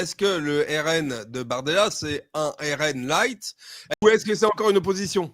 est-ce que le RN de Bardella, c'est un RN light ou est-ce que c'est encore une opposition?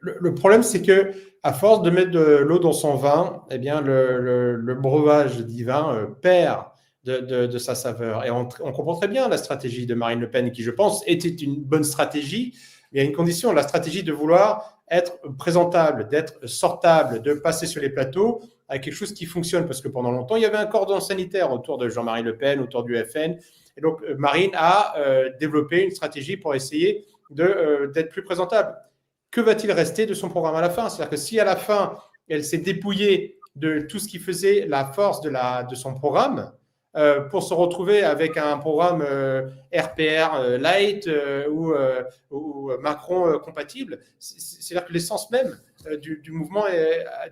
Le problème, c'est que à force de mettre de l'eau dans son vin, eh bien, le breuvage dit vin perd de sa saveur. Et on comprend très bien la stratégie de Marine Le Pen, qui, je pense, était une bonne stratégie. Il y a une condition, la stratégie de vouloir être présentable, d'être sortable, de passer sur les plateaux avec quelque chose qui fonctionne. Parce que pendant longtemps, il y avait un cordon sanitaire autour de Jean-Marie Le Pen, autour du FN. Et donc, Marine a développé une stratégie pour essayer d'être plus présentable. Que va-t-il rester de son programme à la fin? C'est-à-dire que si à la fin, elle s'est dépouillée de tout ce qui faisait la force de son programme, pour se retrouver avec un programme RPR light ou Macron compatible, c'est-à-dire que l'essence même du mouvement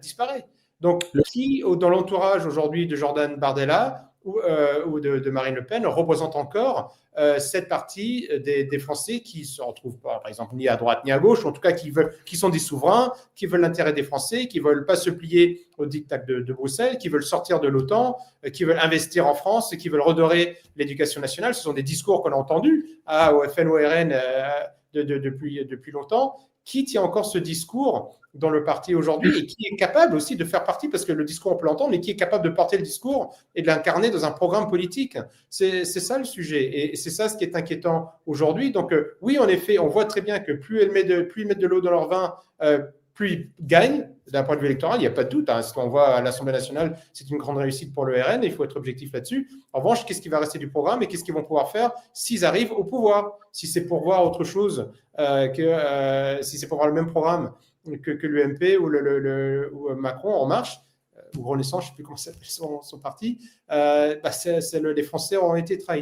disparaît. Donc, qui, dans l'entourage aujourd'hui de Jordan Bardella ou de Marine Le Pen, représente encore cette partie des Français qui ne se retrouvent pas, par exemple, ni à droite ni à gauche, en tout cas qui sont des souverains, qui veulent l'intérêt des Français, qui ne veulent pas se plier au diktat de Bruxelles, qui veulent sortir de l'OTAN, qui veulent investir en France, qui veulent redorer l'éducation nationale. Ce sont des discours qu'on a entendus au FNORN depuis longtemps. Qui tient encore ce discours dans le parti aujourd'hui et qui est capable aussi de faire partie, parce que le discours on peut l'entendre, mais qui est capable de porter le discours et de l'incarner dans un programme politique. C'est ça le sujet et c'est ça ce qui est inquiétant aujourd'hui. Donc oui, en effet, on voit très bien que plus ils mettent de l'eau dans leur vin, plus ils gagnent d'un point de vue électoral, il n'y a pas de doute. Ce qu'on voit à l'Assemblée nationale, c'est une grande réussite pour le RN et il faut être objectif là-dessus. En revanche, qu'est-ce qui va rester du programme et qu'est-ce qu'ils vont pouvoir faire s'ils arrivent au pouvoir? Si c'est pour voir autre chose si c'est pour voir le même programme que l'UMP ou Macron En Marche, ou Renaissance, je ne sais plus comment s'appelle son parti, les Français ont été trahis.